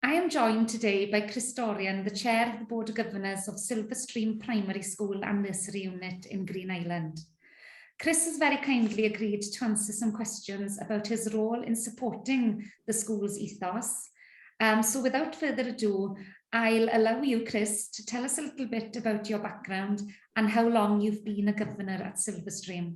I am joined today by Dorrian, the Chair of the Board of Governors of Silverstream Primary School and Nursery Unit in Green Island. Chris has very kindly agreed to answer some questions about his role in supporting the school's ethos. So without further ado, I'll allow you, Chris, to tell us a little bit about your background and how long you've been a governor at Silverstream.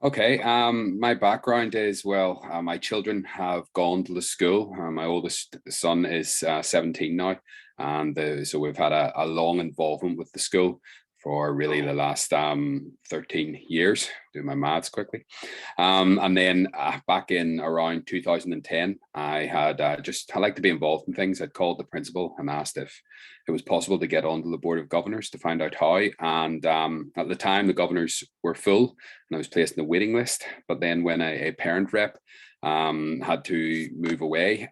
Okay, my background is, well, my children have gone to the school. My oldest son is 17 now, and so we've had a long involvement with the school for really the last 13 years, do my maths quickly. And then back in around 2010, I like to be involved in things. I'd called the principal and asked if it was possible to get onto the Board of Governors to find out how. And at the time, the governors were full and I was placed in the waiting list. But then when a parent rep had to move away,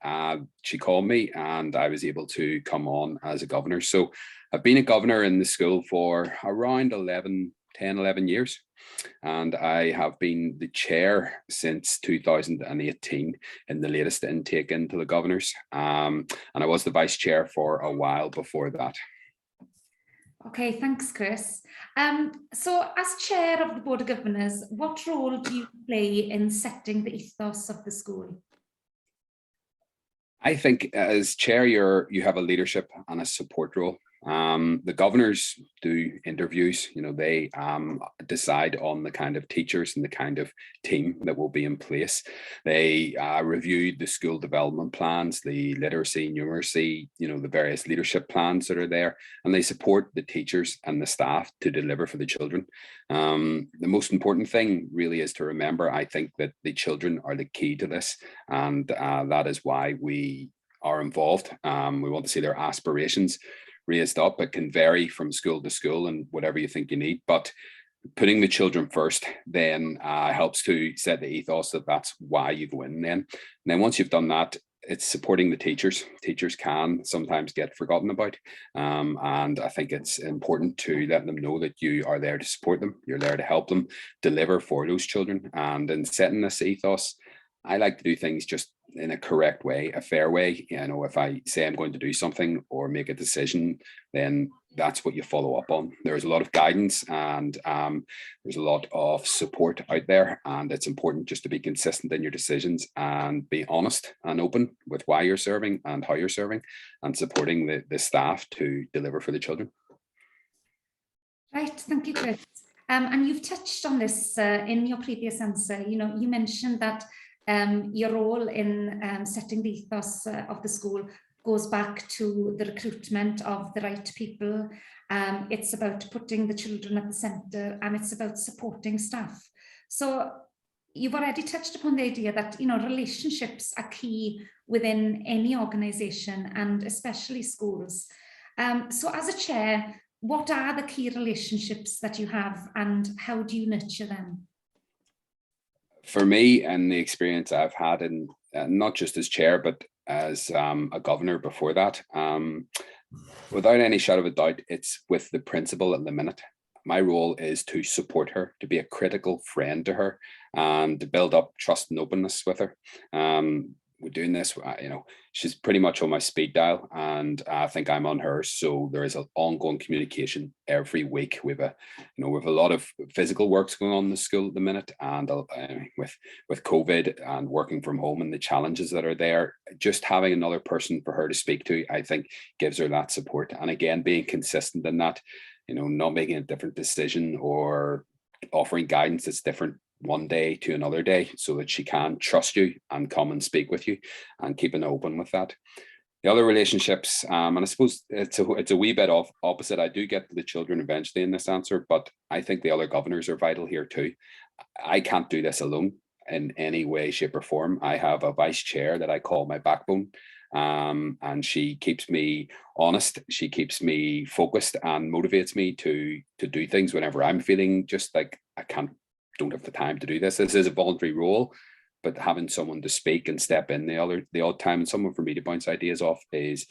she called me and I was able to come on as a governor. So I've been a governor in the school for around 10, 11 years. And I have been the chair since 2018 in the latest intake into the governors. And I was the vice chair for a while before that. Okay, thanks, Chris. So as chair of the Board of Governors, what role do you play in setting the ethos of the school? I think as chair, you have a leadership and a support role. The governors do interviews, they decide on the kind of teachers and the kind of team that will be in place. They review the school development plans, the literacy, numeracy, the various leadership plans that are there, and they support the teachers and the staff to deliver for the children. The most important thing really is to remember, I think, that the children are the key to this, and that is why we are involved. We want to see their aspirations raised up. It can vary from school to school and whatever you think you need, but putting the children first then helps to set the ethos that that's why you go in then. And then once you've done that, it's supporting the teachers. Teachers can sometimes get forgotten about. And I think it's important to let them know that you are there to support them. You're there to help them deliver for those children. And in setting this ethos, I like to do things just in a correct way, a fair way. If I say I'm going to do something or make a decision, then that's what you follow up on. There's a lot of guidance and there's a lot of support out there, and it's important just to be consistent in your decisions and be honest and open with why you're serving and how you're serving, and supporting the staff to deliver for the children. Right, thank you, Chris. And you've touched on this in your previous answer. You mentioned that your role in setting the ethos of the school goes back to the recruitment of the right people. It's about putting the children at the centre, and it's about supporting staff. So you've already touched upon the idea that relationships are key within any organisation, and especially schools. So as a chair, what are the key relationships that you have, and how do you nurture them? For me, and the experience I've had in not just as chair, but as a governor before that, without any shadow of a doubt, it's with the principal at the minute. My role is to support her, to be a critical friend to her, and to build up trust and openness with her. We're doing this, she's pretty much on my speed dial, and I think I'm on hers. So there is an ongoing communication every week. We've a lot of physical works going on in the school at the minute, and with COVID and working from home and the challenges that are there, just having another person for her to speak to, I think, gives her that support. And again, being consistent in that, not making a different decision or offering guidance that's different one day to another day, so that she can trust you and come and speak with you, and keeping open with that. The other relationships, and I suppose it's a wee bit of opposite. I do get to the children eventually in this answer, but I think the other governors are vital here too. I can't do this alone in any way, shape or form. I have a vice chair that I call my backbone. And she keeps me honest, she keeps me focused, and motivates me to do things whenever I'm feeling just like don't have the time to do this. This is a voluntary role, but having someone to speak and step in the odd time and someone for me to bounce ideas off is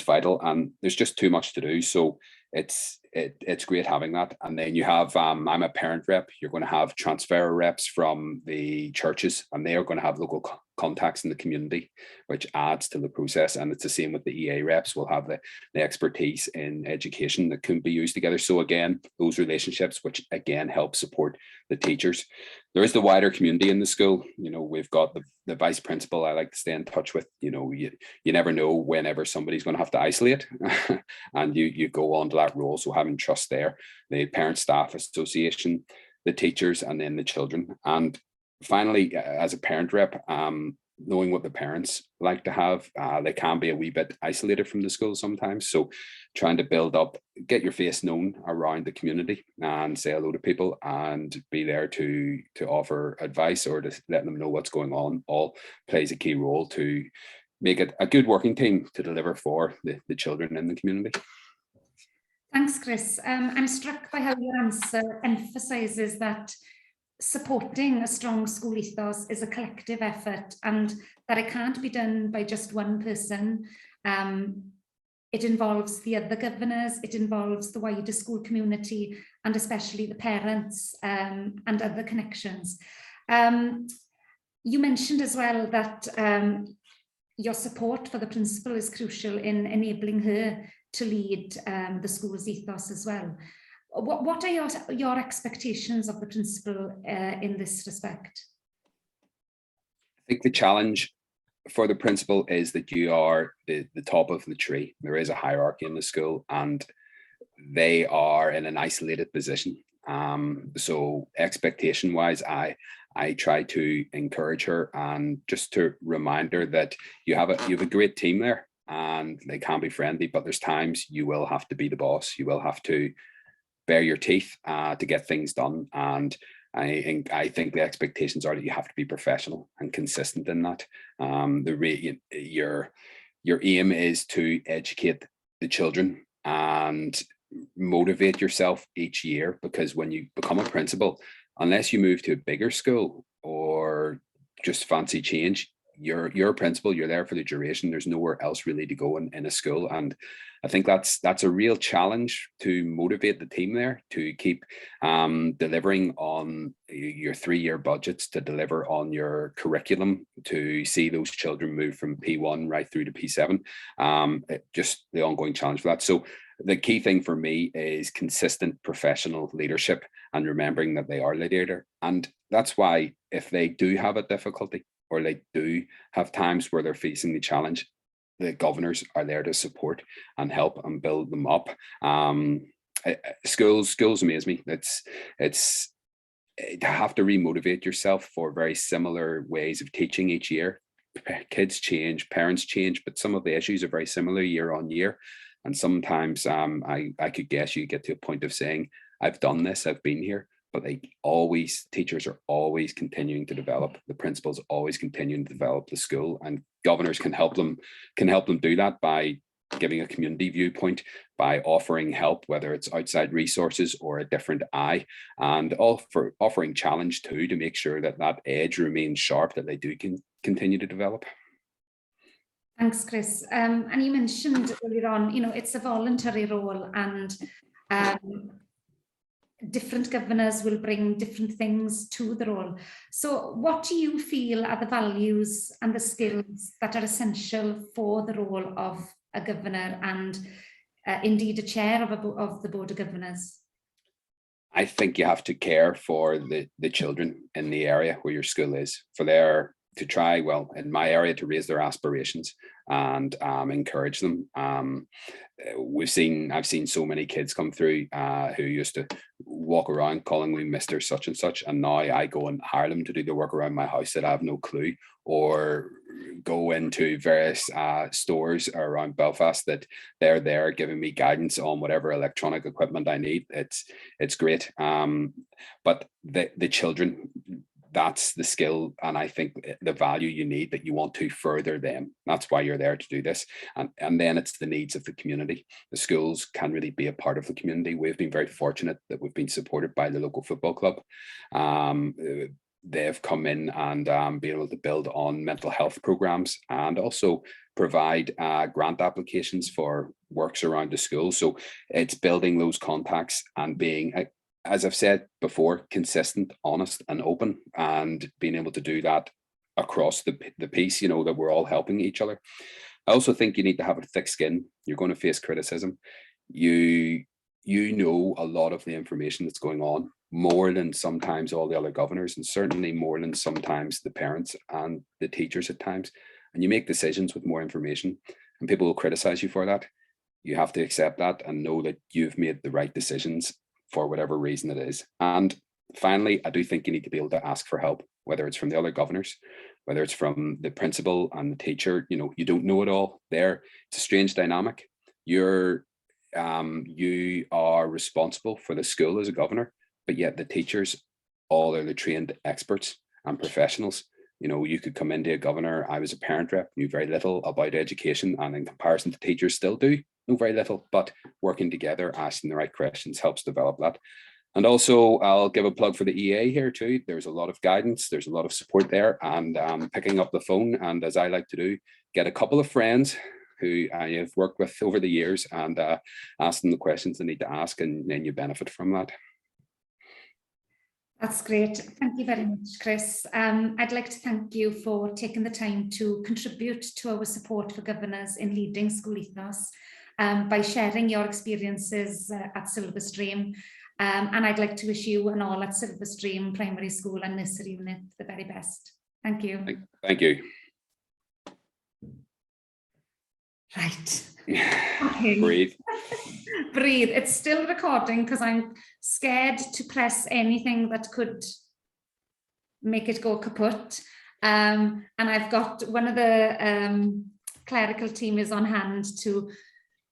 vital. And there's just too much to do. So it's great having that. And then you have, I'm a parent rep, you're going to have transfer reps from the churches, and they are going to have local contacts in the community, which adds to the process. And it's the same with the EA reps. We'll have the expertise in education that can be used together. So again, those relationships, which again help support the teachers. There is the wider community in the school. You know, we've got the vice principal I like to stay in touch with. You know, you never know whenever somebody's going to have to isolate and you go on to that role. So having trust there, the parent staff association, the teachers, and then the children. And finally, as a parent rep, knowing what the parents like to have, they can be a wee bit isolated from the school sometimes. So trying to build up, get your face known around the community and say hello to people and be there to offer advice or to let them know what's going on, all plays a key role to make it a good working team to deliver for the children in the community. Thanks, Chris. I'm struck by how your answer emphasises that supporting a strong school ethos is a collective effort and that it can't be done by just one person. It involves the other governors, it involves the wider school community, and especially the parents and other connections. You mentioned as well that your support for the principal is crucial in enabling her to lead the school's ethos as well. What are your expectations of the principal in this respect? I think the challenge for the principal is that you are the top of the tree. There is a hierarchy in the school and they are in an isolated position. So expectation wise, I try to encourage her and just to remind her that you have a great team there and they can be friendly, but there's times you will have to be the boss. You will have to bare your teeth to get things done. And I think the expectations are that you have to be professional and consistent in that. Your aim is to educate the children and motivate yourself each year, because when you become a principal, unless you move to a bigger school or just fancy change, you're a principal, you're there for the duration. There's nowhere else really to go in a school. And I think that's a real challenge to motivate the team there to keep delivering on your 3-year budgets, to deliver on your curriculum, to see those children move from P1 right through to P7. Just the ongoing challenge for that. So the key thing for me is consistent professional leadership and remembering that they are the leader. And that's why if they do have a difficulty or they do have times where they're facing the challenge, the governors are there to support and help and build them up. Schools amaze me. It's to have to remotivate yourself for very similar ways of teaching each year. Kids change, parents change, but some of the issues are very similar year on year. And sometimes I could guess you get to a point of saying, I've done this, I've been here. But teachers are always continuing to develop. The principals always continuing to develop the school, and governors can help them do that by giving a community viewpoint, by offering help, whether it's outside resources or a different eye, and offering challenge too, to make sure that edge remains sharp, that they do continue to develop. Thanks, Chris. And you mentioned earlier on, it's a voluntary role, and different governors will bring different things to the role. So what do you feel are the values and the skills that are essential for the role of a governor and indeed a chair of the Board of Governors? I think you have to care for the children in the area where your school is, for their to try, well, in my area, to raise their aspirations and encourage them. I've seen so many kids come through who used to walk around calling me Mr. Such and Such, and now I go and hire them to do the work around my house that I have no clue, or go into various stores around Belfast that they're there giving me guidance on whatever electronic equipment I need. It's great. But the children, that's the skill, and I think the value you need, that you want to further them. That's why you're there to do this. And then it's the needs of the community. The schools can really be a part of the community. We've been very fortunate that we've been supported by the local football club. They've come in and been able to build on mental health programs and also provide grant applications for works around the school. So it's building those contacts and being, as I've said before, consistent, honest and open, and being able to do that across the piece, you know, that we're all helping each other. I also think you need to have a thick skin. You're going to face criticism. You know a lot of the information that's going on, more than sometimes all the other governors, and certainly more than sometimes the parents and the teachers at times. And you make decisions with more information, and people will criticize you for that. You have to accept that and know that you've made the right decisions for whatever reason it is. And finally, I do think you need to be able to ask for help, whether it's from the other governors, whether it's from the principal and the teacher. You know, you don't know it all there. It's a strange dynamic. You are responsible for the school as a governor, but yet the teachers all are the trained experts and professionals. You know, you could come into a governor. I was a parent rep, knew very little about education, and in comparison to teachers still do know very little, but working together, asking the right questions helps develop that. And also, I'll give a plug for the EA here too. There's a lot of guidance, there's a lot of support there, and picking up the phone, and as I like to do, get a couple of friends who I have worked with over the years and ask them the questions they need to ask, and then you benefit from that. That's great. Thank you very much, Chris. I'd like to thank you for taking the time to contribute to our support for governors in leading school ethos by sharing your experiences at Silverstream. And I'd like to wish you and all at Silverstream Primary School and Nursery Unit the very best. Thank you. Thank you. Right. Okay. Breathe. Breathe. It's still recording because I'm scared to press anything that could make it go kaput. And I've got one of the clerical team is on hand to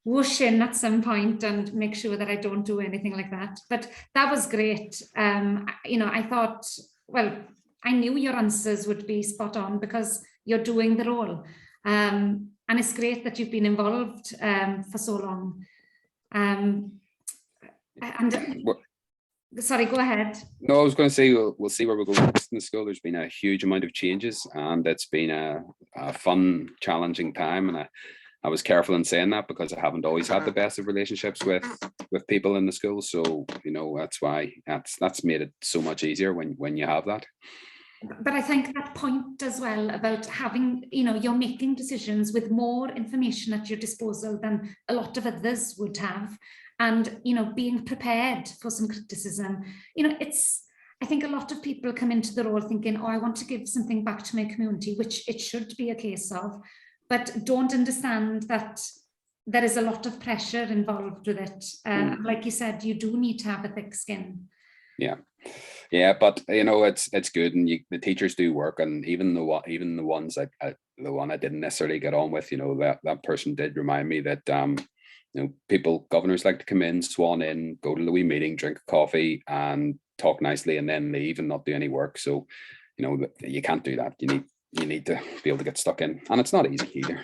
whoosh in at some point and make sure that I don't do anything like that. But that was great. You know, I thought, well, I knew your answers would be spot on because you're doing the role. And it's great that you've been involved for so long. Sorry, go ahead. No, I was going to say we'll see where we're going next in the school. There's been a huge amount of changes, and it's been a fun, challenging time. And I was careful in saying that because I haven't always had the best of relationships with people in the school. So, you know, that's why that's made it so much easier when you have that. But I think that point as well about having, you know, you're making decisions with more information at your disposal than a lot of others would have. And, you know, being prepared for some criticism, you know, I think a lot of people come into the role thinking, oh, I want to give something back to my community, which it should be a case of, but don't understand that there is a lot of pressure involved with it. Like you said, you do need to have a thick skin. Yeah, but you know, it's good, and the teachers do work, and even the ones that the one I didn't necessarily get on with, you know, that person did remind me that you know, governors like to come in, swan in, go to the wee meeting, drink a coffee, and talk nicely, and then leave and not do any work. So, you know, you can't do that. You need to be able to get stuck in, and it's not easy either.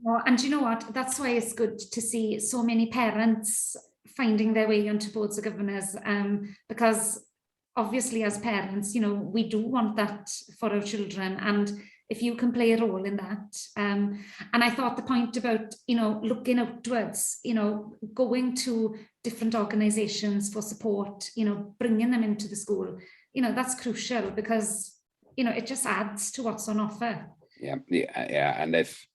No, and you know what? That's why it's good to see so many parents finding their way onto boards of governors, because obviously as parents, you know, we do want that for our children, and if you can play a role in that. And I thought the point about, you know, looking outwards, you know, going to different organizations for support, you know, bringing them into the school, you know, that's crucial because, you know, it just adds to what's on offer. Yeah. And if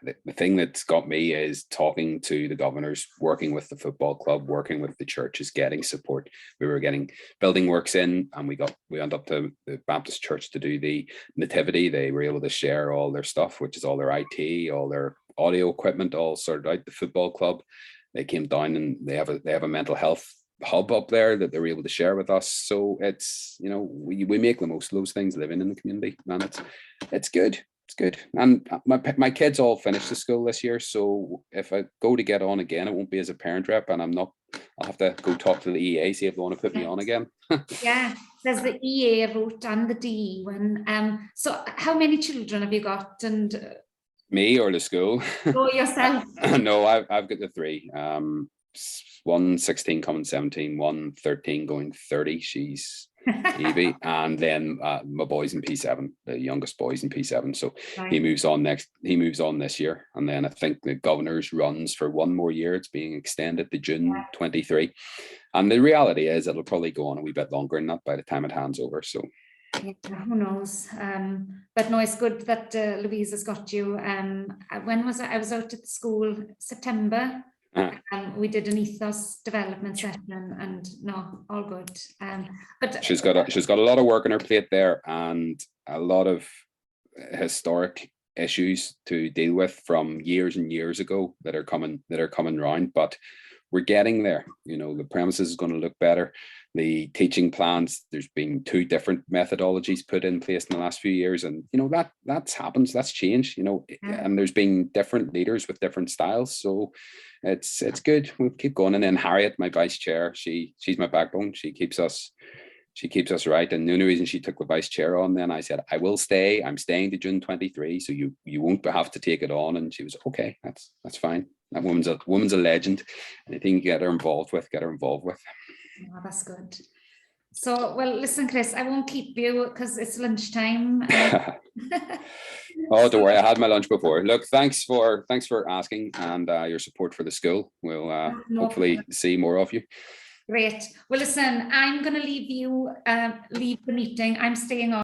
the thing that's got me is talking to the governors, working with the football club, working with the churches, getting support. We were getting building works in, and we went up to the Baptist church to do the nativity. They were able to share all their stuff, which is all their IT, all their audio equipment, all sorted out. The football club, they came down and they have a mental health hub up there that they were able to share with us. So it's, you know, we make the most of those things living in the community, and it's good. It's good. And my kids all finished the school this year, so if I go to get on again, it won't be as a parent rep, and I'll have to go talk to the EA, see if they want to put me on again. Yeah, there's the EA route and the DE one. So how many children have you got? And me or the school? Oh, yourself. No, I've got the three. One 16 coming 17, one 13 going 30. She's Evie, and then my boys in P7, the youngest boys in P7. So Right. he moves on this year, and then I think the governor's runs for one more year. It's being extended to June 23, and the reality is it'll probably go on a wee bit longer than that by the time it hands over. So yeah, who knows? But no, it's good that Louise has got you. When was it? I was out at the school September. We did an ethos development session, and no, all good. But she's got a lot of work on her plate there, and a lot of historic issues to deal with from years and years ago that are coming round. But we're getting there. You know, the premises is going to look better. The teaching plans, there's been 2 different methodologies put in place in the last few years, and you know that's happens, that's changed, you know, and there's been different leaders with different styles, so it's good. We'll keep going. And then Harriet, my vice chair, she's my backbone. She keeps us right. And the only reason she took the vice chair on, then I said, I will stay. I'm staying to June 23, so you won't have to take it on. And she was okay. That's fine. That woman's a legend. Anything you get her involved with, get her involved with. Oh, that's good. So, well, listen, Chris, I won't keep you because it's lunchtime. Oh, don't worry. I had my lunch before. Look, thanks for asking, and your support for the school. We'll hopefully see more of you. Great. Well, listen, I'm going to leave the meeting. I'm staying on.